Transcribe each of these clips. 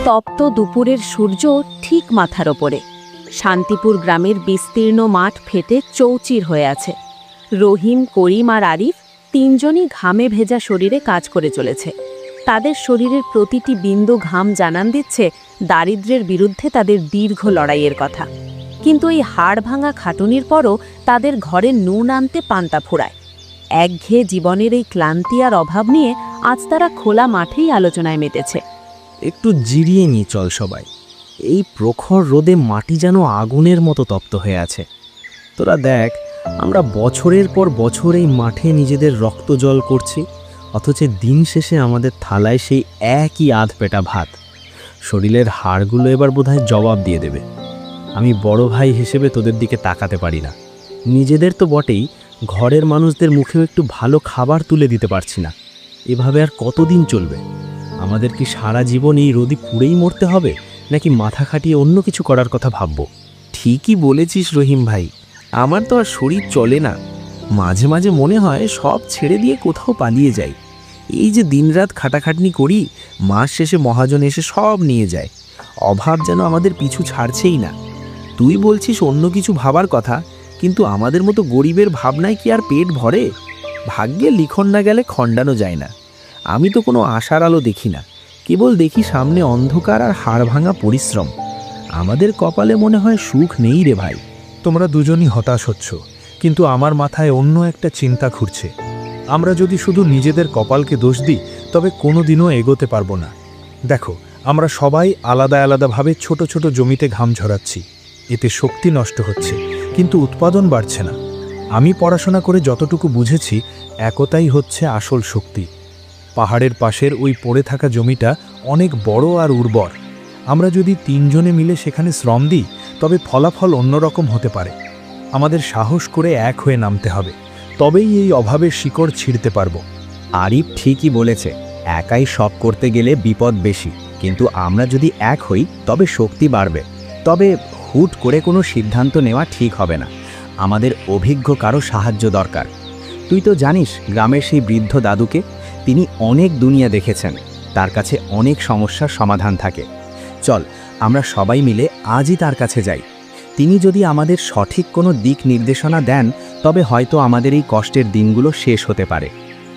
তপ্ত দুপুরের সূর্য ঠিক মাথার ওপরে। শান্তিপুর গ্রামের বিস্তীর্ণ মাঠ ফেটে চৌচির হয়ে আছে। রহিম, করিম আর আরিফ তিনজনই ঘামে ভেজা শরীরে কাজ করে চলেছে। তাদের শরীরের প্রতিটি বিন্দু ঘাম জানান দিচ্ছে দারিদ্র্যের বিরুদ্ধে তাদের দীর্ঘ লড়াইয়ের কথা। কিন্তু এই হাড় ভাঙা খাটুনির পরও তাদের ঘরে নুন আনতে পান্তা ফুরায়। একঘেয়ে জীবনের এই ক্লান্তি আর অভাব নিয়ে আজ তারা খোলা মাঠেই আলোচনায় মেতেছে। একটু জিরিয়ে নি চল সবাই। এই প্রখর রোদে মাটি যেন আগুনের মতো তপ্ত হয়ে আছে। তোরা দেখ, আমরা বছরের পর বছর এই মাঠে নিজেদের রক্ত জল করছি, অথচ দিন শেষে আমাদের থালায় সেই একই আধপেটা ভাত। শরীরের হাড়গুলো এবার বোধহয় জবাব দিয়ে দেবে। আমি বড় ভাই হিসেবে তোদের দিকে তাকাতে পারি না। নিজেদের তো বটেই, ঘরের মানুষদের মুখেও একটু ভালো খাবার তুলে দিতে পারছি না। এভাবে আর কতদিন চলবে? আমাদের কি সারা জীবন এই রোদে পুড়েই মরতে হবে, নাকি মাথা খাটিয়ে অন্য কিছু করার কথা ভাববো? ঠিকই বলেছিস রহিম ভাই, আমার তো আর শরীর চলে না। মাঝে মাঝে মনে হয় সব ছেড়ে দিয়ে কোথাও পালিয়ে যাই। এই যে দিনরাত খাটাখাটনি করি, মাস শেষে মহাজন এসে সব নিয়ে যায়। অভাব যেন আমাদের পিছু ছাড়ছেই না। তুই বলছিস অন্য কিছু ভাবার কথা, কিন্তু আমাদের মতো গরিবের ভাবনায় কি আর পেট ভরে? ভাগ্যে লিখন না গেলে খণ্ডানো যায় না। আমি তো কোনো আশার আলো দেখি না, কেবল দেখি সামনে অন্ধকার আর হাড় ভাঙা পরিশ্রম। আমাদের কপালে মনে হয় সুখ নেই রে ভাই। তোমরা দুজনই হতাশ হচ্ছ, কিন্তু আমার মাথায় অন্য একটা চিন্তা ঘুরছে। আমরা যদি শুধু নিজেদের কপালকে দোষ দিই, তবে কোনোদিনও এগোতে পারবো না। দেখো, আমরা সবাই আলাদা আলাদাভাবে ছোট ছোট জমিতে ঘাম ঝরাচ্ছি। এতে শক্তি নষ্ট হচ্ছে, কিন্তু উৎপাদন বাড়ছে না। আমি পড়াশোনা করে যতটুকু বুঝেছি, একতাই হচ্ছে আসল শক্তি। পাহাড়ের পাশের ওই পড়ে থাকা জমিটা অনেক বড় আর উর্বর। আমরা যদি তিনজনে মিলে সেখানে শ্রম দিই, তবে ফলাফল অন্যরকম হতে পারে। আমাদের সাহস করে এক হয়ে নামতে হবে, তবেই এই অভাবের শিকড় ছিঁড়তে পারবো। আরিফ ঠিকই বলেছে, একাই সব করতে গেলে বিপদ বেশি, কিন্তু আমরা যদি এক হই তবে শক্তি বাড়বে। তবে হুট করে কোনো সিদ্ধান্ত নেওয়া ঠিক হবে না। আমাদের অভিজ্ঞ কারো সাহায্য দরকার। তুই তো জানিস গ্রামের সেই বৃদ্ধ দাদুকে, তিনি অনেক দুনিয়া দেখেছেন, তার কাছে অনেক সমস্যার সমাধান থাকে। চল আমরা সবাই মিলে আজই তার কাছে যাই। তিনি যদি আমাদের সঠিক কোনো দিক নির্দেশনা দেন, তবে হয়তো আমাদের এই কষ্টের দিনগুলো শেষ হতে পারে।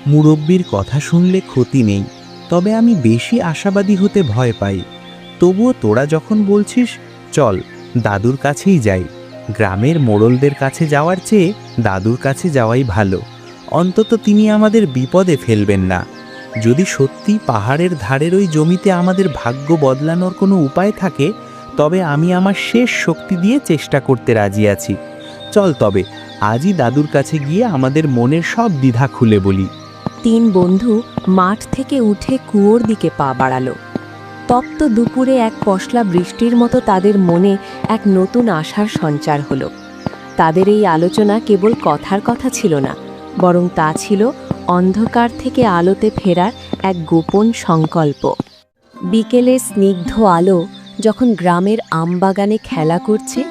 মুরব্বির কথা শুনলে ক্ষতি নেই, তবে আমি বেশি আশাবাদী হতে ভয় পাই। তবুও তোরা যখন বলছিস, চল দাদুর কাছেই যাই। গ্রামের মোড়লদের কাছে যাওয়ার চেয়ে দাদুর কাছে যাওয়াই ভালো। অন্তত তিনি আমাদের বিপদে ফেলবেন না। যদি সত্যি পাহাড়ের ধারের ওই জমিতে আমাদের ভাগ্য বদলানোর কোনো উপায় থাকে, তবে আমি আমার শেষ শক্তি দিয়ে চেষ্টা করতে রাজি আছি। চল তবে আজই দাদুর কাছে গিয়ে আমাদের মনের সব দ্বিধা খুলে বলি। তিন বন্ধু মাঠ থেকে উঠে কুয়োর দিকে পা বাড়ালো। তপ্ত দুপুরে এক পশলা বৃষ্টির মতো তাদের মনে এক নতুন আশার সঞ্চার হলো। তাদের এই আলোচনা কেবল কথার কথা ছিল না, বরং তা ছিল অন্ধকার থেকে আলোতে ফেরার এক গোপন সংকল্প। বিকেলে স্নিগ্ধ আলো যখন গ্রামের আমবাগানে খেলা করছে,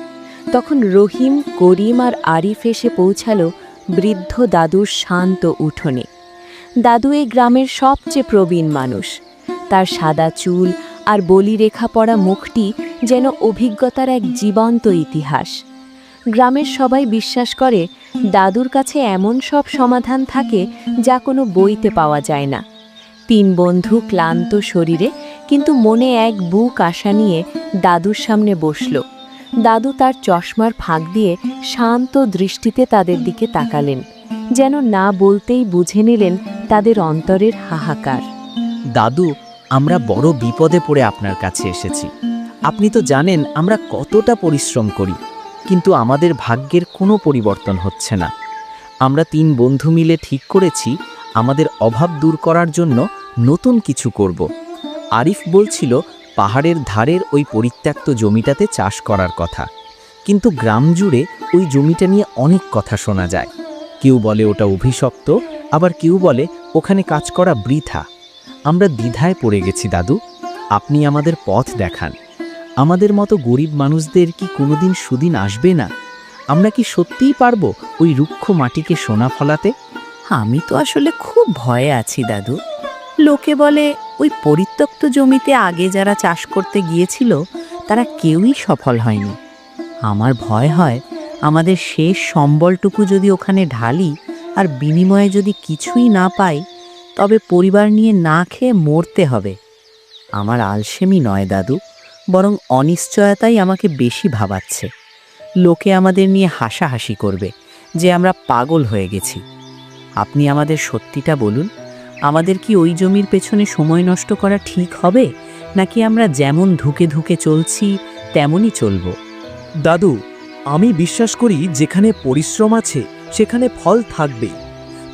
তখন রহিম, করিম আর আরিফ এসে পৌঁছালো বৃদ্ধ দাদুর শান্ত উঠোনে। দাদু এই গ্রামের সবচেয়ে প্রবীণ মানুষ। তার সাদা চুল আর বলিরেখা পড়া মুখটি যেন অভিজ্ঞতার এক জীবন্ত ইতিহাস। গ্রামের সবাই বিশ্বাস করে দাদুর কাছে এমন সব সমাধান থাকে যা কোনো বইতে পাওয়া যায় না। তিন বন্ধু ক্লান্ত শরীরে কিন্তু মনে এক বুক আশা নিয়ে দাদুর সামনে বসল। দাদু তার চশমার ফাঁক দিয়ে শান্ত দৃষ্টিতে তাদের দিকে তাকালেন, যেন না বলতেই বুঝে নিলেন তাদের অন্তরের হাহাকার। দাদু, আমরা বড় বিপদে পড়ে আপনার কাছে এসেছি। আপনি তো জানেন আমরা কতটা পরিশ্রম করি, কিন্তু আমাদের ভাগ্যের কোনো পরিবর্তন হচ্ছে না। আমরা তিন বন্ধু মিলে ঠিক করেছি আমাদের অভাব দূর করার জন্য নতুন কিছু করব। আরিফ বলছিল পাহাড়ের ধারের ওই পরিত্যক্ত জমিটাতে চাষ করার কথা, কিন্তু গ্রাম জুড়ে ওই জমিটা নিয়ে অনেক কথা শোনা যায়। কেউ বলে ওটা অভিশপ্ত, আবার কেউ বলে ওখানে কাজ করা বৃথা। আমরা দ্বিধায় পড়ে গেছি দাদু, আপনি আমাদের পথ দেখান। আমাদের মতো গরিব মানুষদের কি কোনোদিন সুদিন আসবে না? আমরা কি সত্যিই পারবো ওই রুক্ষ মাটিকে সোনা ফলাতে? আমি তো আসলে খুব ভয়ে আছি দাদু। লোকে বলে ওই পরিত্যক্ত জমিতে আগে যারা চাষ করতে গিয়েছিল তারা কেউই সফল হয়নি। আমার ভয় হয় আমাদের শেষ সম্বলটুকু যদি ওখানে ঢালি আর বিনিময়ে যদি কিছুই না পাই, তবে পরিবার নিয়ে না খেয়ে মরতে হবে। আমার আলসেমি নয় দাদু, বরং অনিশ্চয়তাই আমাকে বেশি ভাবাচ্ছে। লোকে আমাদের নিয়ে হাসাহাসি করবে যে আমরা পাগল হয়ে গেছি। আপনি আমাদের সত্যিটা বলুন, আমাদের কি ওই জমির পেছনে সময় নষ্ট করা ঠিক হবে, নাকি আমরা যেমন ধুকে ধুকে চলছি তেমনই চলব? দাদু, আমি বিশ্বাস করি যেখানে পরিশ্রম আছে সেখানে ফল থাকবেই।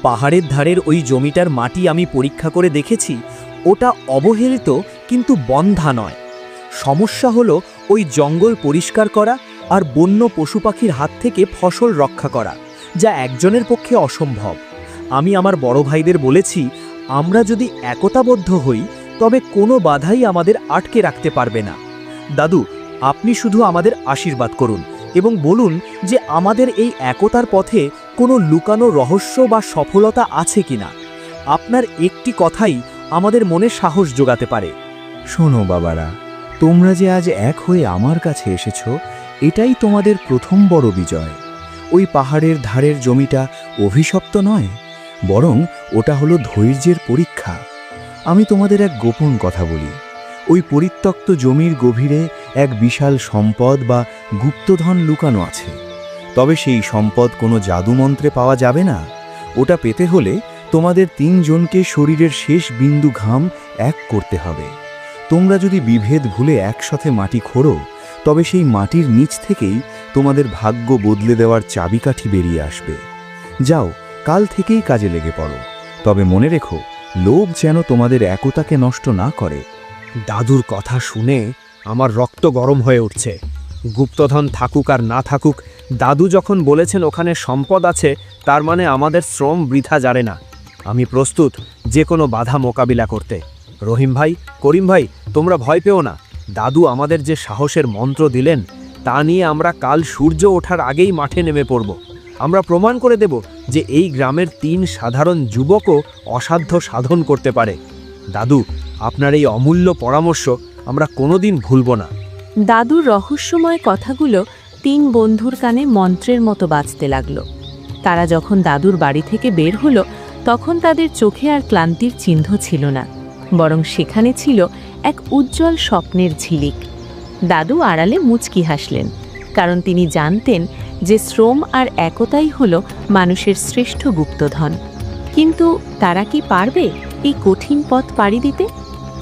পাহাড়ের ধারের ওই জমিটার মাটি আমি পরীক্ষা করে দেখেছি, ওটা অবহেলিত কিন্তু বন্ধা নয়। সমস্যা হলো ওই জঙ্গল পরিষ্কার করা আর বন্য পশু পাখির হাত থেকে ফসল রক্ষা করা, যা একজনের পক্ষে অসম্ভব। আমি আমার বড় ভাইদের বলেছি, আমরা যদি একতাবদ্ধ হই তবে কোনো বাধাই আমাদের আটকে রাখতে পারবে না। দাদু, আপনি শুধু আমাদের আশীর্বাদ করুন এবং বলুন যে আমাদের এই একতার পথে কোনো লুকানো রহস্য বা সফলতা আছে কিনা। আপনার একটি কথাই আমাদের মনে সাহস জোগাতে পারে। শোনো বাবারা, তোমরা যে আজ এক হয়ে আমার কাছে এসেছো, এটাই তোমাদের প্রথম বড় বিজয়। ওই পাহাড়ের ধারের জমিটা অভিশপ্ত নয়, বরং ওটা হলো ধৈর্যের পরীক্ষা। আমি তোমাদের এক গোপন কথা বলি, ওই পরিত্যক্ত জমির গভীরে এক বিশাল সম্পদ বা গুপ্তধন লুকানো আছে। তবে সেই সম্পদ কোনো জাদুমন্ত্রে পাওয়া যাবে না। ওটা পেতে হলে তোমাদের 3 জনকে শরীরের শেষ বিন্দু ঘাম এক করতে হবে। তোমরা যদি বিভেদ ভুলে একসাথে মাটি খোঁড়ো, তবে সেই মাটির নিচ থেকেই তোমাদের ভাগ্য বদলে দেওয়ার চাবিকাঠি বেরিয়ে আসবে। যাও, কাল থেকেই কাজে লেগে পড়ো। তবে মনে রেখো, লোভ যেন তোমাদের একতাকে নষ্ট না করে। দাদুর কথা শুনে আমার রক্ত গরম হয়ে উঠছে। গুপ্তধন থাকুক আর না থাকুক, দাদু যখন বলেছেন ওখানে সম্পদ আছে, তার মানে আমাদের শ্রম বৃথা যাবে না। আমি প্রস্তুত যে কোনো বাধা মোকাবিলা করতে। রহিম ভাই, করিম ভাই, তোমরা ভয় পেও না। দাদু আমাদের যে সাহসের মন্ত্র দিলেন, তা নিয়ে আমরা কাল সূর্য ওঠার আগেই মাঠে নেমে পড়ব। আমরা প্রমাণ করে দেব যে এই গ্রামের 3 সাধারণ যুবকও অসাধ্য সাধন করতে পারে। দাদু, আপনার এই অমূল্য পরামর্শ আমরা কোনোদিন ভুলব না। দাদুর রহস্যময় কথাগুলো 3 বন্ধুর কানে মন্ত্রের মতো বাজতে লাগলো। তারা যখন দাদুর বাড়ি থেকে বের হলো, তখন তাদের চোখে আর ক্লান্তির চিহ্ন ছিল না, বরং সেখানে ছিল এক উজ্জ্বল স্বপ্নের ঝিলিক। দাদু আড়ালে মুচকি হাসলেন, কারণ তিনি জানতেন যে শ্রম আর একতাই হলো মানুষের শ্রেষ্ঠ গুপ্তধন। কিন্তু তারা কি পারবে এই কঠিন পথ পাড়ি দিতে?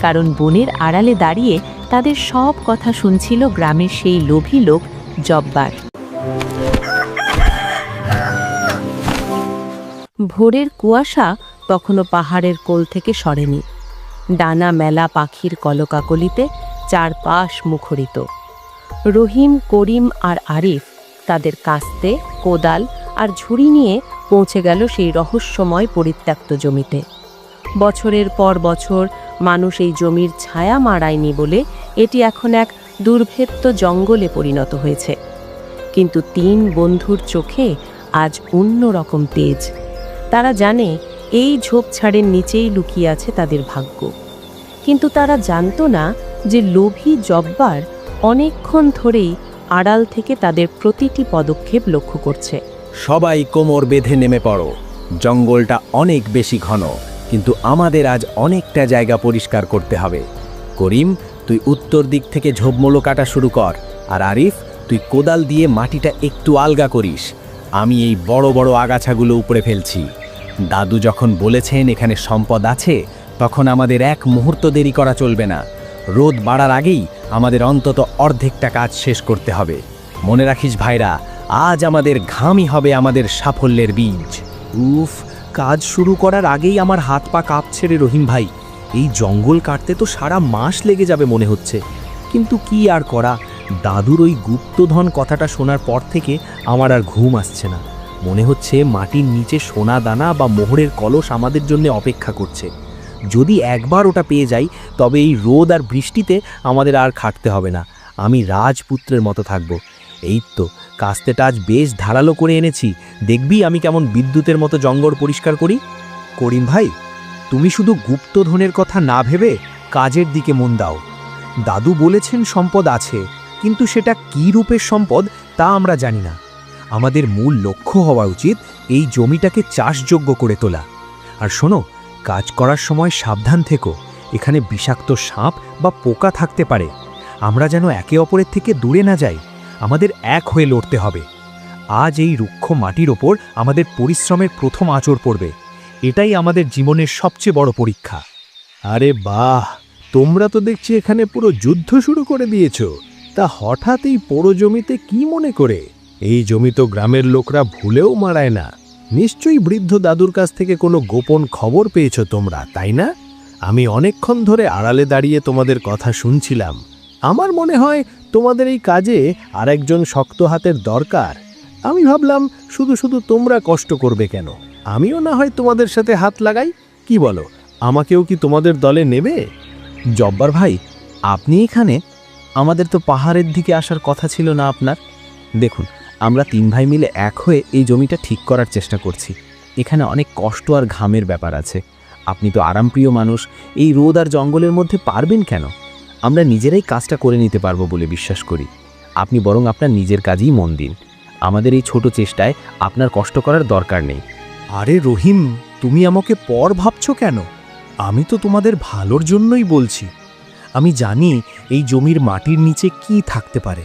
কারণ বনের আড়ালে দাঁড়িয়ে তাদের সব কথা শুনছিল গ্রামের সেই লোভী লোক জব্বার। ভোরের কুয়াশা তখনও পাহাড়ের কোল থেকে সরেনি। ডানা মেলা পাখির কলকাকলিতে চারপাশ মুখরিত। রহিম, করিম আর আরিফ তাদের কাস্তে, কোদাল আর ঝুড়ি নিয়ে পৌঁছে গেল সেই রহস্যময় পরিত্যক্ত জমিতে। বছরের পর বছর মানুষ এই জমির ছায়া মাড়ায়নি বলে এটি এখন এক দুর্ভেদ্য জঙ্গলে পরিণত হয়েছে। কিন্তু 3 বন্ধুর চোখে আজ অন্যরকম তেজ। তারা জানে এই ঝোপঝাড়ের নিচেই লুকিয়ে আছে তাদের ভাগ্য। কিন্তু তারা জানতো না যে লোভী জব্বার অনেকক্ষণ ধরেই আড়াল থেকে তাদের প্রতিটি পদক্ষেপ লক্ষ্য করছে। সবাই কোমর বেঁধে নেমে পড়ো। জঙ্গলটা অনেক বেশি ঘন, কিন্তু আমাদের আজ অনেকটা জায়গা পরিষ্কার করতে হবে। করিম, তুই উত্তর দিক থেকে ঝোপমূলো কাটা শুরু কর, আর আরিফ, তুই কোদাল দিয়ে মাটিটা একটু আলগা করিস। আমি এই বড় বড় আগাছাগুলো উপড়ে ফেলছি। দাদু যখন বলেছেন এখানে সম্পদ আছে, তখন আমাদের এক মুহূর্ত দেরি করা চলবে না। রোদ বাড়ার আগেই আমাদের অন্তত অর্ধেকটা কাজ শেষ করতে হবে। মনে রাখিস ভাইরা, আজ আমাদের ঘামই হবে আমাদের সাফল্যের বীজ। উফ, কাজ শুরু করার আগেই আমার হাত পা কাঁপছে রে রহিম ভাই। এই জঙ্গল কাটতে তো সারা মাস লেগে যাবে মনে হচ্ছে। কিন্তু কি আর করা, দাদুর ওই গুপ্তধন কথাটা শোনার পর থেকে আমার আর ঘুম আসছে না। মনে হচ্ছে মাটির নিচে সোনা দানা বা মোহরের কলস আমাদের জন্য অপেক্ষা করছে। যদি একবার ওটা পেয়ে যাই, তবে এই রোদ আর বৃষ্টিতে আমাদের আর খাটতে হবে না। আমি রাজপুত্রের মতো থাকব। এই তো, কাস্তেটা আজ বেশ ধারালো করে এনেছি। দেখবি আমি কেমন বিদ্যুতের মতো জঙ্গল পরিষ্কার করি। করিম ভাই, তুমি শুধু গুপ্তধনের কথা না ভেবে কাজের দিকে মন দাও। দাদু বলেছেন সম্পদ আছে, কিন্তু সেটা কী রূপের সম্পদ তা আমরা জানি না। আমাদের মূল লক্ষ্য হওয়া উচিত এই জমিটাকে চাষযোগ্য করে তোলা। আর শোনো, কাজ করার সময় সাবধান থেকো, এখানে বিষাক্ত সাপ বা পোকা থাকতে পারে। আমরা যেন একে অপরের থেকে দূরে না যাই, আমাদের এক হয়ে লড়তে হবে। আজ এই রুক্ষ মাটির ওপর আমাদের পরিশ্রমের প্রথম আঁচড় পড়বে। এটাই আমাদের জীবনের সবচেয়ে বড় পরীক্ষা। আরে বাহ, তোমরা তো দেখছি এখানে পুরো যুদ্ধ শুরু করে দিয়েছো। তা হঠাৎ এই পোড়ো জমিতে কি মনে করে? এই জমি তো গ্রামের লোকরা ভুলেও মারায় না। নিশ্চয়ই বৃদ্ধ দাদুর কাছ থেকে কোনো গোপন খবর পেয়েছো তোমরা, তাই না? আমি অনেকক্ষণ ধরে আড়ালে দাঁড়িয়ে তোমাদের কথা শুনছিলাম। আমার মনে হয় তোমাদের এই কাজে আরেকজন শক্ত হাতের দরকার। আমি ভাবলাম শুধু শুধু তোমরা কষ্ট করবে কেন, আমিও না হয় তোমাদের সাথে হাত লাগাই। কি বলো, আমাকেও কি তোমাদের দলে নেবে? জব্বার ভাই, আপনি এখানে? আমাদের তো পাহাড়ের দিকে আসার কথা ছিল না আপনার। দেখুন, আমরা 3 ভাই মিলে এক হয়ে এই জমিটা ঠিক করার চেষ্টা করছি। এখানে অনেক কষ্ট আর ঘামের ব্যাপার আছে। আপনি তো আরামপ্রিয় মানুষ, এই রোদ আর জঙ্গলের মধ্যে পারবেন কেন? আমরা নিজেরাই কাজটা করে নিতে পারবো বলে বিশ্বাস করি। আপনি বরং আপনার নিজের কাজেই মন দিন। আমাদের এই ছোট চেষ্টায় আপনার কষ্ট করার দরকার নেই। আরে রহিম, তুমি আমাকে পর ভাবছো কেন? আমি তো তোমাদের ভালোর জন্যই বলছি। আমি জানি এই জমির মাটির নিচে কি থাকতে পারে।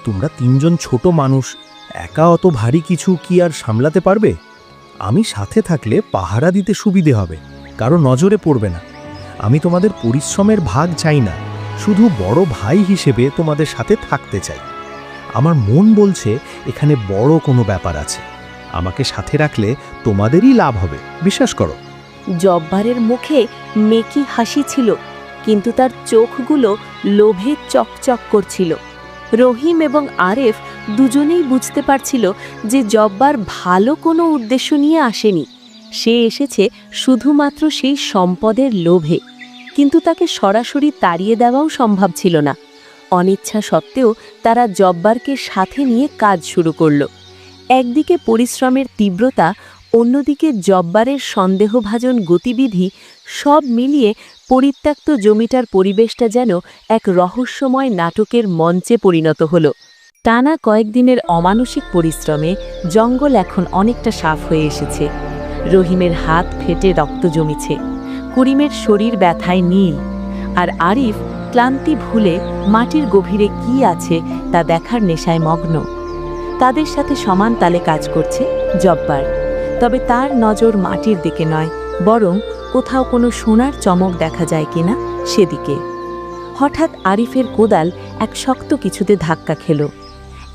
তোমরা 3 জন ছোট মানুষ, একা অত ভারী কিছু কি আর সামলাতে পারবে? আমি সাথে থাকলে পাহারা দিতে সুবিধে হবে, কারো নজরে পড়বে না। আমি তোমাদের পরিশ্রমের ভাগ চাই না, শুধু বড় ভাই হিসেবে তোমাদের সাথে থাকতে চাই। আমার মন বলছে এখানে বড় কোনো ব্যাপার আছে। আমাকে সাথে রাখলে তোমাদেরই লাভ হবে, বিশ্বাস করো। জব্বারের মুখে মেকি হাসি ছিল, কিন্তু তার চোখগুলো লোভে চকচক করছিল। রহিম এবং আরেফ দুজনেই বুঝতে পারছিল যে জব্বার ভালো কোনো উদ্দেশ্য নিয়ে আসেনি। সে এসেছে শুধুমাত্র সেই সম্পদের লোভে, কিন্তু তাকে সরাসরি তাড়িয়ে দেওয়াও সম্ভব ছিল না। অনিচ্ছা সত্ত্বেও তারা জব্বারকে সাথে নিয়ে কাজ শুরু করল। একদিকে পরিশ্রমের তীব্রতা, অন্যদিকে জব্বারের সন্দেহভাজন গতিবিধি, সব মিলিয়ে পরিত্যক্ত জমিটার পরিবেশটা যেন এক রহস্যময় নাটকের মঞ্চে পরিণত হল। টানা কয়েকদিনের অমানসিক পরিশ্রমে জঙ্গল এখন অনেকটা সাফ হয়ে এসেছে। রহিমের হাত ফেটে রক্ত জমিছে, করিমের শরীর ব্যথায় নীল, আর আরিফ ক্লান্তি ভুলে মাটির গভীরে কি আছে তা দেখার নেশায় মগ্ন। তাদের সাথে সমান তালে কাজ করছে জব্বার, তবে তার নজর মাটির দিকে নয়, বরং কোথাও কোনো সোনার চমক দেখা যায় কিনা সেদিকে। হঠাৎ আরিফের কোদাল এক শক্ত কিছুতে ধাক্কা খেল।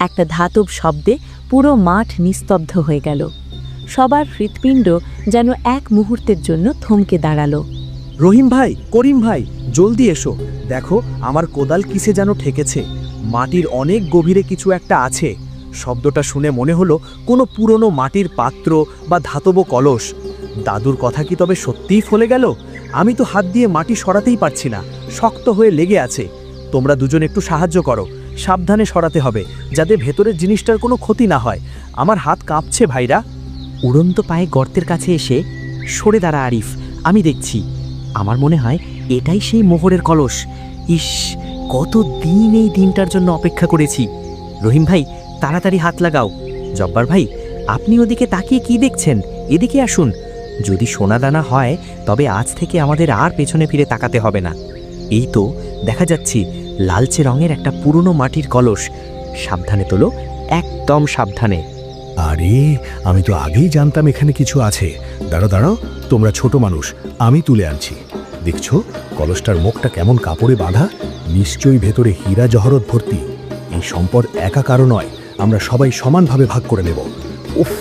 একটা ধাতব শব্দে পুরো মাঠ নিস্তব্ধ হয়ে গেল। সবার হৃৎপিণ্ড যেন এক মুহূর্তের জন্য থমকে দাঁড়ালো। রহিম ভাই, করিম ভাই, জলদি এসো, দেখো আমার কোদাল কিসে যেন ঠেকেছে। মাটির অনেক গভীরে কিছু একটা আছে। শব্দটা শুনে মনে হলো কোনো পুরনো মাটির পাত্র বা ধাতব কলস। দাদুর কথা কি তবে সত্যিই ফলে গেল? আমি তো হাত দিয়ে মাটি সরাতেই পারছি না, শক্ত হয়ে লেগে আছে। তোমরা দুজন একটু সাহায্য করো, সাবধানে সরাতে হবে, যাতে ভেতরের জিনিসটার কোনো ক্ষতি না হয়। আমার হাত কাঁপছে ভাইরা। উড়ন্ত পায়ে গর্তের কাছে এসে, সরে দাঁড়া আরিফ, আমি দেখছি। আমার মনে হয় এটাই সেই মোহরের কলস। ইস, কত দিন এই দিনটার জন্য অপেক্ষা করেছি। রহিম ভাই, তাড়াতাড়ি হাত লাগাও। জব্বার ভাই, আপনি ওদিকে তাকিয়ে কি দেখছেন? এদিকে আসুন। যদি সোনাদানা হয় তবে আজ থেকে আমাদের আর পেছনে ফিরে তাকাতে হবে না। এই তো দেখা যাচ্ছি লালচে রঙের একটা পুরনো মাটির কলস। সাবধানে তোলো, একদম সাবধানে। আরে, আমি তো আগেই জানতাম এখানে কিছু আছে। দাঁড়াও দাঁড়াও, তোমরা ছোট মানুষ, আমি তুলে আনছি। দেখছো কলসটার মুখটা কেমন কাপড়ে বাঁধা? নিশ্চয়ই ভেতরে হীরা জহরত ভর্তি। এই সম্পদ একা কারো নয়, আমরা সবাই সমানভাবে ভাগ করে নেব। উফ,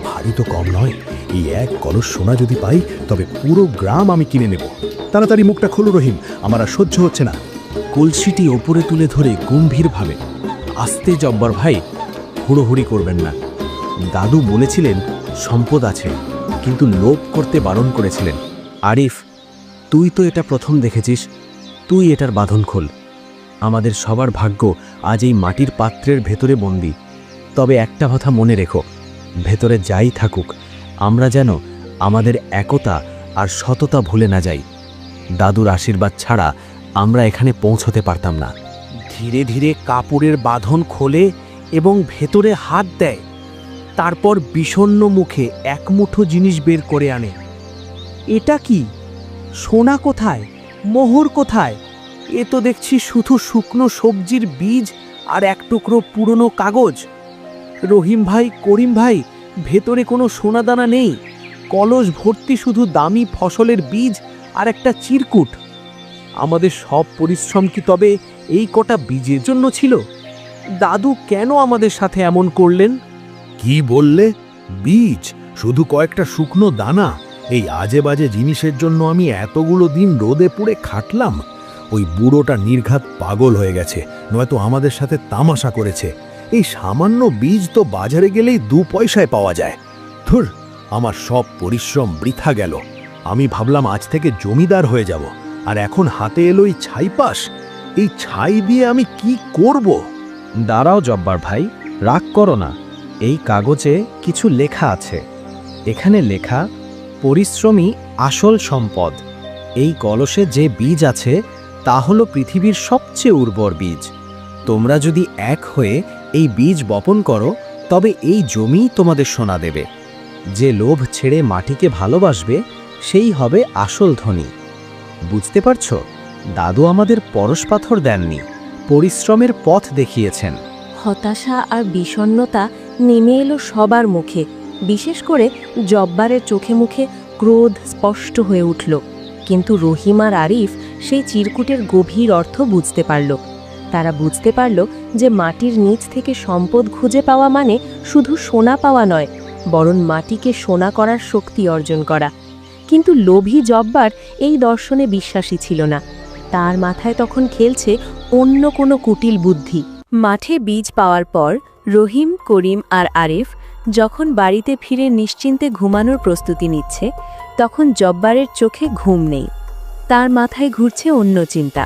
ভারী তো কম নয়। এই এক কলস সোনা যদি পাই তবে পুরো গ্রাম আমি কিনে নেব। তাড়াতাড়ি মুখটা খোলো রহিম, আমার আর সহ্য হচ্ছে না। কলসিটি ওপরে তুলে ধরে গম্ভীরভাবে, আস্তে জব্বার ভাই, হুড়োহুড়ি করবেন না। দাদু বলেছিলেন সম্পদ আছে, কিন্তু লোভ করতে বারণ করেছিলেন। আরিফ, তুই তো এটা প্রথম দেখেছিস, তুই এটার বাঁধন খোল। আমাদের সবার ভাগ্য আজ এই মাটির পাত্রের ভেতরে বন্দি। তবে একটা কথা মনে রেখো, ভেতরে যাই থাকুক, আমরা যেন আমাদের একতা আর সততা ভুলে না যাই। দাদুর আশীর্বাদ ছাড়া আমরা এখানে পৌঁছতে পারতাম না। ধীরে ধীরে কাপড়ের বাঁধন খোলে এবং ভেতরে হাত দেয়। তারপর বিষণ্ণ মুখে এক মুঠো জিনিস বের করে আনে। এটা কি? সোনা কোথায়? মোহর কোথায়? এ তো দেখছি শুধু শুকনো সবজির বীজ আর এক টুকরো পুরনো কাগজ। রহিম ভাই, করিম ভাই, ভেতরে কোনো সোনাদানা নেই। কলস ভর্তি শুধু দামি ফসলের বীজ আর একটা চিরকুট। আমাদের সব পরিশ্রম কি তবে এই কটা বীজের জন্য ছিল? দাদু কেন আমাদের সাথে এমন করলেন? কি বললে? বীজ? শুধু কয়েকটা শুকনো দানা? এই আজে বাজে জিনিসের জন্য আমি এতগুলো দিন রোদে পুড়ে খাটলাম? ওই বুড়োটা নির্ঘাত পাগল হয়ে গেছে, নয়তো আমাদের সাথে তামাশা করেছে। এই সামান্য বীজ তো বাজারে গেলেই 2 পয়সায় পাওয়া যায়। ধুর, আমার সব পরিশ্রম বৃথা গেল। আমি ভাবলাম আজ থেকে জমিদার হয়ে যাব, আর এখন হাতে এলো এই ছাইপাশ। এই ছাই দিয়ে আমি কি করব? দাঁড়াও জব্বার ভাই, রাগ করো না। এই কাগজে কিছু লেখা আছে। এখানে লেখা, পরিশ্রমী আসল সম্পদ। এই কলসে যে বীজ আছে তা হলো পৃথিবীর সবচেয়ে উর্বর বীজ। তোমরা যদি এক হয়ে এই বীজ বপন করো তবে এই জমি তোমাদের সোনা দেবে। যে লোভ ছেড়ে মাটিকে ভালোবাসবে সেই হবে আসল ধনী। বুঝতে পারছো? দাদু আমাদের পরশ পাথর দেননি, পরিশ্রমের পথ দেখিয়েছেন। হতাশা আর বিষণ্ণতা নেমে এলো সবার মুখে। বিশেষ করে জব্বারের চোখে মুখে ক্রোধ স্পষ্ট হয়ে উঠল। কিন্তু রহিম আর আরিফ সেই চিরকুটের গভীর অর্থ বুঝতে পারল। তারা বুঝতে পারল যে মাটির নিচ থেকে সম্পদ খুঁজে পাওয়া মানে শুধু সোনা পাওয়া নয়, বরং মাটিকে সোনা করার শক্তি অর্জন করা। কিন্তু লোভী জব্বার এই দর্শনে বিশ্বাসী ছিল না। তার মাথায় তখন খেলছে অন্য কোনো কুটিল বুদ্ধি। মাঠে বীজ পাওয়ার পর রহিম, করিম আর আরিফ যখন বাড়িতে ফিরে নিশ্চিন্তে ঘুমানোর প্রস্তুতি নিচ্ছে, তখন জব্বারের চোখে ঘুম নেই। তার মাথায় ঘুরছে অন্য চিন্তা।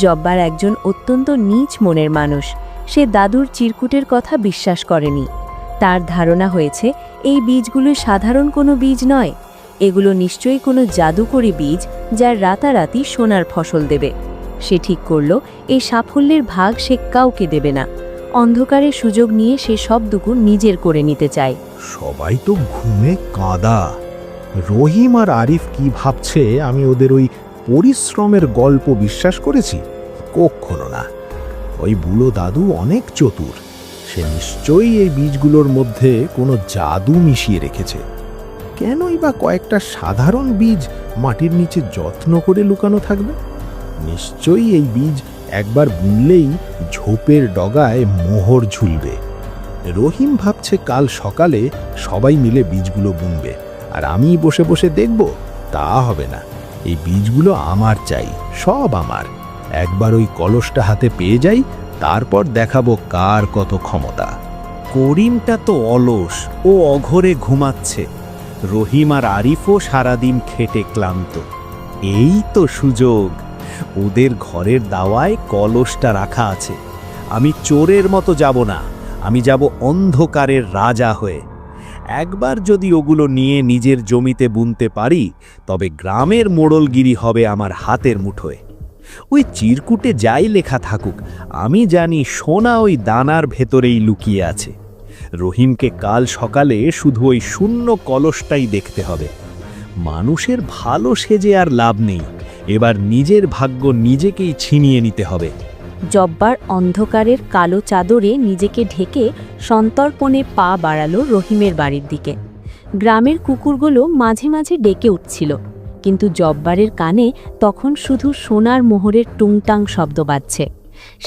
জব্বার একজন অত্যন্ত নীচ মনের মানুষ। সে দাদুর চিরকুটের কথা বিশ্বাস করেনি। তার ধারণা হয়েছে এই বীজগুলো সাধারণ কোনো বীজ নয়, এগুলো নিশ্চয়ই কোনো জাদুকরী বীজ যার রাতারাতি সোনার ফসল দেবে। সে ঠিক করল এই সাফল্যের ভাগ সে কাউকে দেবে না। অন্ধকারের সুযোগ নিয়ে সে সবটুকু নিজের করে নিতে চায়। সবাই তো ঘুমে কাঁদা। রহিম আর আরিফ কি ভাবছে আমি ওদের ওই পরিশ্রমের গল্প বিশ্বাস করেছি? কখনো না। ওই বুড়ো দাদু অনেক চতুর। সে নিশ্চয়ই এই বীজগুলোর মধ্যে কোনো জাদু মিশিয়ে রেখেছে। কেনই বা কয়েকটা সাধারণ বীজ মাটির নিচে যত্ন করে লুকানো থাকবে? নিশ্চয়ই এই বীজ একবার বুনলেই ঝোপের ডগায় মোহর ঝুলবে। রহিম ভাবছে কাল সকালে সবাই মিলে বীজগুলো বুনবে, আর আমি বসে বসে দেখব। তা হবে না। এই বীজগুলো আমার চাই, সব আমার। একবার ওই কলসটা হাতে পেয়ে যাই, তারপর দেখাবো কার কত ক্ষমতা। করিমটা তো অলস, ও অঘরে ঘুমাচ্ছে। রহিম আর আরিফও সারাদিন খেটে ক্লান্ত। এই তো সুযোগ। ওদের ঘরের দাওয়ায় কলসটা রাখা আছে। আমি চোরের মতো যাব না, আমি যাব অন্ধকারের রাজা হয়ে। একবার যদি ওগুলো নিয়ে নিজের জমিতে বুনতে পারি, তবে গ্রামের মোড়লগিরি হবে আমার হাতের মুঠোয়। ওই চিরকুটে যাই লেখা থাকুক, আমি জানি সোনা ওই দানার ভেতরেই লুকিয়ে আছে। রহিমকে কাল সকালে শুধু ওই শূন্য কলসটাই দেখতে হবে। মানুষের ভালো সেজে আর লাভ নেই, এবার নিজের ভাগ্য নিজেকেই ছিনিয়ে নিতে হবে। জব্বার অন্ধকারের কালো চাদরে নিজেকে ঢেকে সন্তর্পণে পা বাড়ালো রহিমের বাড়ির দিকে। গ্রামের কুকুরগুলো মাঝে মাঝে ডেকে উঠছিল, কিন্তু জব্বারের কানে তখন শুধু সোনার মোহরের টুংটাং শব্দ বাজছে।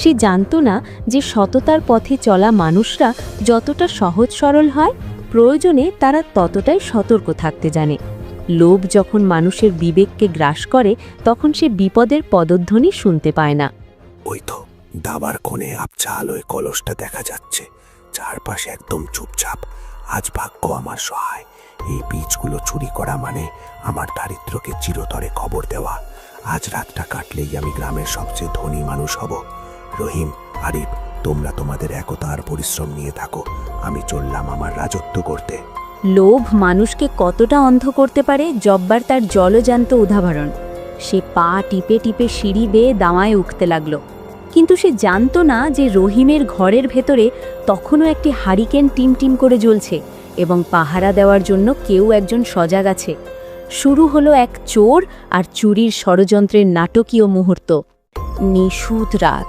সে জানত না যে সততার পথে চলা মানুষরা যতটা সহজ সরল হয়, প্রয়োজনে তারা ততটাই সতর্ক থাকতে জানে। লোভ যখন মানুষের বিবেককে গ্রাস করে, তখন সে বিপদের পদধ্বনি শুনতে পায় না। ওই তো দাবার কোণে আবছা আলোয় কলসটা দেখা যাচ্ছে। চারপাশে একদম চুপচাপ। আজ ভাগ্য আমার সহায়। এই বীজগুলো চুরি করা মানে আমার দারিদ্র্যকে চিরতরে খবর দেওয়া। আজ রাতটা কাটলেই আমি গ্রামের সবচেয়ে ধনী মানুষ হব। রহিম, আরিফ, তোমরা তোমাদের একতা আর পরিশ্রম নিয়ে থাকো। আমি চললাম আমার রাজত্ব করতে। লোভ মানুষকে কতটা অন্ধ করতে পারে জব্বার তার জলজান্ত উদাহরণ। সে পা টিপে টিপে সিঁড়ি বেয়ে দামায় উঠতে লাগলো, কিন্তু সে জানতো না যে রহিমের ঘরের ভেতরে তখনও একটি হারিকেন টিম টিম করে জ্বলছে এবং পাহারা দেওয়ার জন্য কেউ একজন সজাগ আছে। শুরু হলো এক চোর আর চুরির ষড়যন্ত্রের নাটকীয় মুহূর্ত। নিশুত রাত,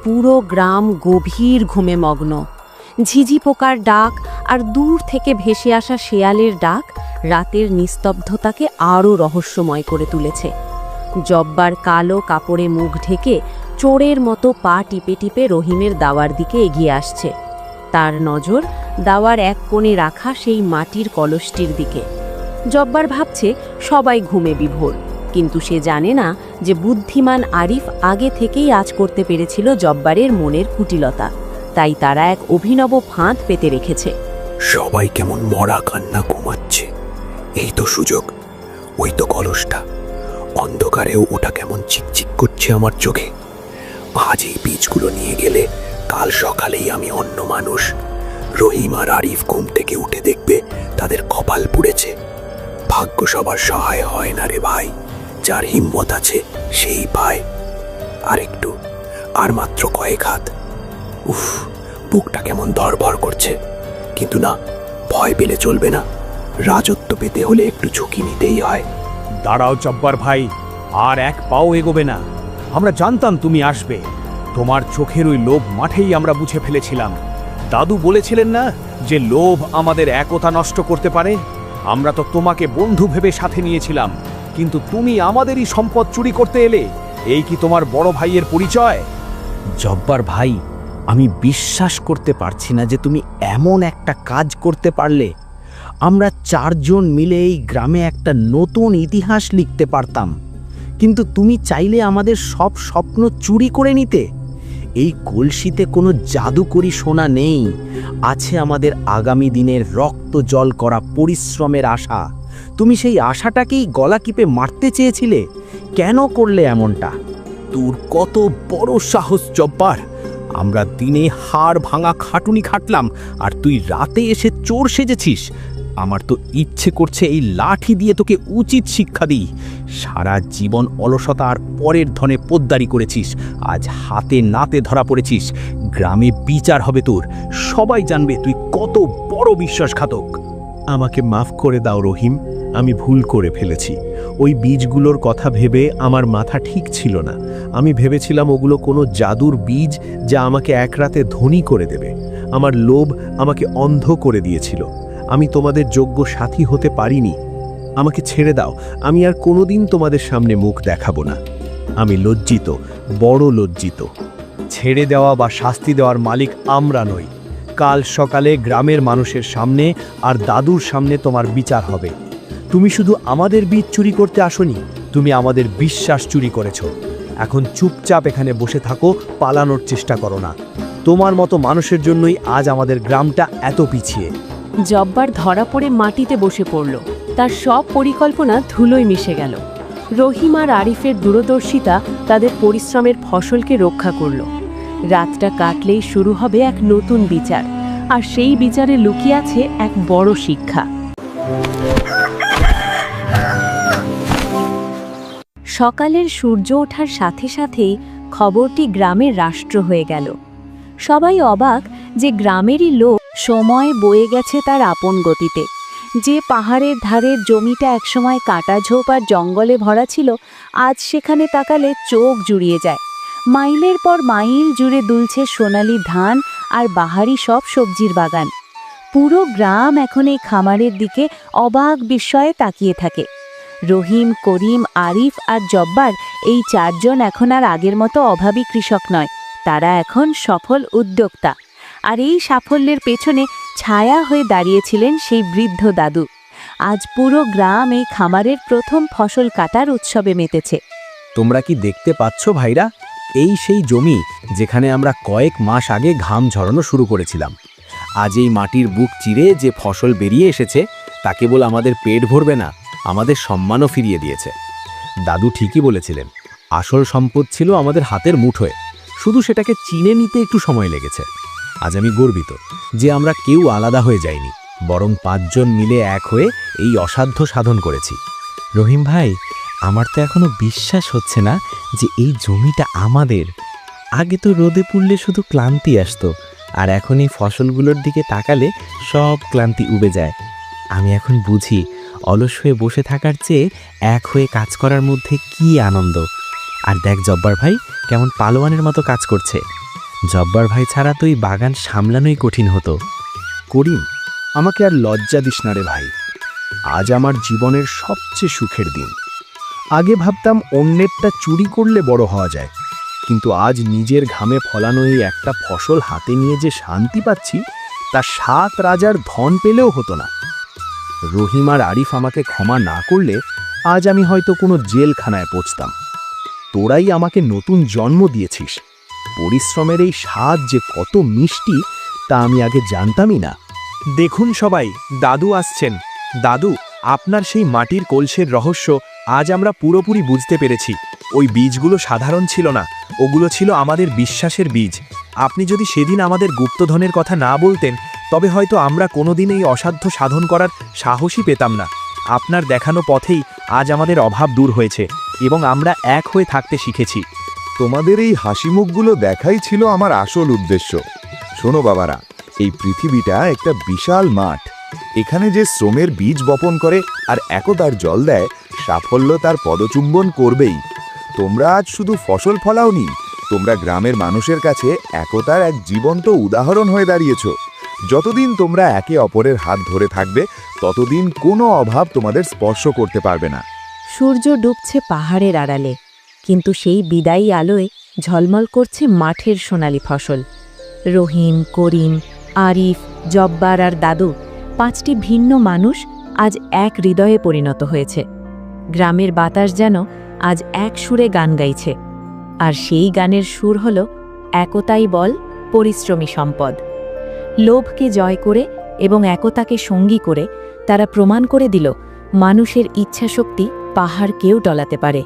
পুরো গ্রাম গভীর ঘুমে মগ্ন। ঝিঝি পোকার ডাক আর দূর থেকে ভেসে আসা শেয়ালের ডাক রাতের নিস্তব্ধতাকে আরও রহস্যময় করে তুলেছে। জব্বার কালো কাপড়ে মুখ ঢেকে চোরের মতো পা টিপে টিপে রহিমের দাওয়ার দিকে এগিয়ে আসছে। তার নজর দাওয়ার এক কোণে রাখা সেই মাটির কলসটির দিকে। জব্বার ভাবছে সবাই ঘুমে বিভোর, কিন্তু সে জানে না যে বুদ্ধিমান আরিফ আগে থেকেই আজ করতে পেরেছিল জব্বারের মনের কুটিলতা, তাই তারা এক অভিনব ফাঁদ পেতে রেখেছে। সবাই কেমন মরা কান্না ঘুমাচ্ছে, এই তো সুযোগ। ওই তো কলসটা, অন্ধকারেও ওটা কেমন চিকচিক করছে আমার চোখে। আজ এই বীজগুলো নিয়ে গেলে কাল সকালেই আমি অন্য মানুষ। রহিম আর আরিফ ঘুম থেকে উঠে দেখবে তাদের কপাল পুড়েছে। ভাগ্য সবার সহায় হয় না রে ভাই, যার হিম্মত আছে সেই পায়। আর মাত্র কয়েক হাত। উফ, বুকটা কেমন ধড়ফড় করছে, কিন্তু না, ভয় পেলে চলবে না। রাজত্ব পেতে হলে একটু ঝুঁকি নিতেই হয়। দাঁড়াও জব্বার ভাই, আর এক পাও এগোবে না। আমরা জানতাম তুমি আসবে। তোমার চোখের ওই লোভ মাঠেই আমরা বুঝে ফেলেছিলাম। দাদু বলেছিলেন না যে লোভ আমাদের একতা নষ্ট করতে পারে? আমরা তো তোমাকে বন্ধু ভেবে সাথে নিয়েছিলাম, কিন্তু তুমি আমাদেরই সম্পদ চুরি করতে এলে। এই কি তোমার বড় ভাইয়ের পরিচয়? জব্বার ভাই, আমি বিশ্বাস করতে পারছি না যে তুমি এমন একটা কাজ করতে পারলে। আমরা 4 জন মিলে এই গ্রামে একটা নতুন ইতিহাস লিখতে পারতাম, কিন্তু তুমি চাইলে আমাদের সব স্বপ্ন চুরি করে নিতে। এই কলসিতে কোনো জাদুকরি সোনা নেই, আছে আমাদের আগামী দিনের রক্ত জল করা পরিশ্রমের আশা। তুমি সেই আশাটাকেই গলা টিপে মারতে চেয়েছিলে। কেন করলে এমনটা? তোর কত বড় সাহস জব্বার! আমরা দিনে হাড় ভাঙা খাটুনি খাটলাম, আর তুই রাতে এসে চোর সেজেছিস। আমার তো ইচ্ছে করছে এই লাঠি দিয়ে তোকে উচিত শিক্ষা দিই। সারা জীবন অলসতা আর পরের ধনে পোদ্দারি করেছিস, আজ হাতে নাতে ধরা পড়েছিস। গ্রামে বিচার হবে তোর, সবাই জানবে তুই কত বড় বিশ্বাসঘাতক। আমাকে মাফ করে দাও রহিম, আমি ভুল করে ফেলেছি। ওই বীজগুলোর কথা ভেবে আমার মাথা ঠিক ছিল না। আমি ভেবেছিলাম ওগুলো কোনো জাদুর বীজ যা আমাকে এক রাতে ধনী করে দেবে। আমার লোভ আমাকে অন্ধ করে দিয়েছিল। আমি তোমাদের যোগ্য সাথী হতে পারিনি। আমাকে ছেড়ে দাও, আমি আর কোনোদিন তোমাদের সামনে মুখ দেখাবো না। আমি লজ্জিত, বড় লজ্জিত। ছেড়ে দেওয়া বা শাস্তি দেওয়ার মালিক আমরা নই। কাল সকালে গ্রামের মানুষের সামনে আর দাদুর সামনে তোমার বিচার হবে। তুমি শুধু আমাদের বীজ চুরি করতে আসোনি, তুমি আমাদের বিশ্বাস চুরি করেছো। এখন চুপচাপ এখানে বসে থাকো, পালানোর চেষ্টা করো না। তোমার মতো মানুষের জন্যই আজ আমাদের গ্রামটা এত পিছিয়ে। জব্বার ধরা পড়ে মাটিতে বসে পড়ল। তার সব পরিকল্পনা ধুলোয় মিশে গেল। রহিম আর আরিফের দূরদর্শিতা তাদের পরিশ্রমের ফসলকে রক্ষা করল। রাতটা কাটলেই শুরু হবে এক নতুন বিচার, আর সেই বিচারে লুকিয়ে আছে এক বড় শিক্ষা। সকালের সূর্য ওঠার সাথে সাথেই খবরটি গ্রামের রাষ্ট্র হয়ে গেল। সবাই অবাক যে গ্রামেরই লোক সময় বয়ে গেছে তার আপন গতিতে। যে পাহাড়ের ধারের জমিটা একসময় কাঁটাঝোপ আর জঙ্গলে ভরা ছিল, আজ সেখানে তাকালে চোখ জুড়িয়ে যায়। মাইলের পর মাইল জুড়ে দুলছে সোনালি ধান আর বাহারি সব সবজির বাগান। পুরো গ্রাম এখন এই খামারের দিকে অবাক বিস্ময়ে তাকিয়ে থাকে। রহিম, করিম, আরিফ আর জব্বার এই 4 জন এখন আর আগের মতো অভাবী কৃষক নয়, তারা এখন সফল উদ্যোক্তা। আর এই সাফল্যের পেছনে ছায়া হয়ে দাঁড়িয়েছিলেন সেই বৃদ্ধ দাদু। আজ পুরো গ্রাম এই খামারের প্রথম ফসল কাটার উৎসবে মেতেছে। তোমরা কি দেখতে পাচ্ছ ভাইরা? এই সেই জমি যেখানে আমরা কয়েক মাস আগে ঘাম ঝরানো শুরু করেছিলাম। আজ এই মাটির বুক চিরে যে ফসল বেরিয়ে এসেছে, তা কেবল আমাদের পেট ভরবে না, আমাদের সম্মানও ফিরিয়ে দিয়েছে। দাদু ঠিকই বলেছিলেন, আসল সম্পদ ছিল আমাদের হাতের মুঠোয়, শুধু সেটাকে চিনে নিতে একটু সময় লেগেছে। আজ আমি গর্বিত যে আমরা কেউ আলাদা হয়ে যাইনি, বরং 5 জন মিলে এক হয়ে এই অসাধ্য সাধন করেছি। রহিম ভাই, আমার তো এখনো বিশ্বাস হচ্ছে না যে এই জমিটা আমাদের। আগে তো রোদে পুড়লে শুধু ক্লান্তি আসতো, আর এখন এই ফসলগুলোর দিকে তাকালে সব ক্লান্তি উবে যায়। আমি এখন বুঝি অলস হয়ে বসে থাকার চেয়ে এক হয়ে কাজ করার মধ্যে কি আনন্দ। আর দেখ জব্বার ভাই কেমন পালোয়ানের মতো কাজ করছে। জব্বার ভাই ছাড়া তো এই বাগান সামলানোই কঠিন হতো। করিম, আমাকে আর লজ্জা দিস না রে ভাই। আজ আমার জীবনের সবচেয়ে সুখের দিন। আগে ভাবতাম অন্যেরটা চুরি করলে বড় হওয়া যায়, কিন্তু আজ নিজের ঘামে ফলানো এই একটা ফসল হাতে নিয়ে যে শান্তি পাচ্ছি, তা 7 রাজার ধন পেলেও হতো না। রহিম আর আরিফ আমাকে ক্ষমা না করলে আজ আমি হয়তো কোনো জেলখানায় পৌঁছতাম। তোরাই আমাকে নতুন জন্ম দিয়েছিস। পরিশ্রমের এই স্বাদ যে কত মিষ্টি তা আমি আগে জানতামই না। দেখুন সবাই, দাদু আসছেন। দাদু, আপনার সেই মাটির কলসের রহস্য আজ আমরা পুরোপুরি বুঝতে পেরেছি। ওই বীজগুলো সাধারণ ছিল না, ওগুলো ছিল আমাদের বিশ্বাসের বীজ। আপনি যদি সেদিন আমাদের গুপ্তধনের কথা না বলতেন, তবে হয়তো আমরা কোনোদিন এই অসাধ্য সাধন করার সাহসই পেতাম না। আপনার দেখানো পথেই আজ আমাদের অভাব দূর হয়েছে এবং আমরা এক হয়ে থাকতে শিখেছি। তোমাদের এই হাসিমুখগুলো দেখাই ছিল আমার আসল উদ্দেশ্য। শোনো বাবারা, এই পৃথিবীটা একটা বিশাল মাঠ। এখানে যে শ্রমের বীজ বপন করে আর একতার জল দেয়, সাফল্য তার পদচুম্বন করবেই। তোমরা আজ শুধু ফসল ফলাওনি, তোমরা গ্রামের মানুষের কাছে একতার এক জীবন্ত উদাহরণ হয়ে দাঁড়িয়েছ। যতদিন তোমরা একে অপরের হাত ধরে থাকবে, ততদিন কোনো অভাব তোমাদের স্পর্শ করতে পারবে না। সূর্য ডুবছে পাহাড়ের আড়ালে, কিন্তু সেই বিদায়ী আলোয় ঝলমল করছে মাঠের সোনালি ফসল। রহিম, করিম, আরিফ, জব্বার আর দাদু 5টি ভিন্ন মানুষ আজ এক হৃদয়ে পরিণত হয়েছে। গ্রামের বাতাস যেন আজ এক সুরে গান গাইছে, আর সেই গানের সুর হল একতাই বল, পরিশ্রমী সম্পদ। লোভকে জয় করে এবং একতাকে সঙ্গী করে তারা প্রমাণ করে দিল মানুষের ইচ্ছাশক্তি পাহাড়কেও টলাতে পারে।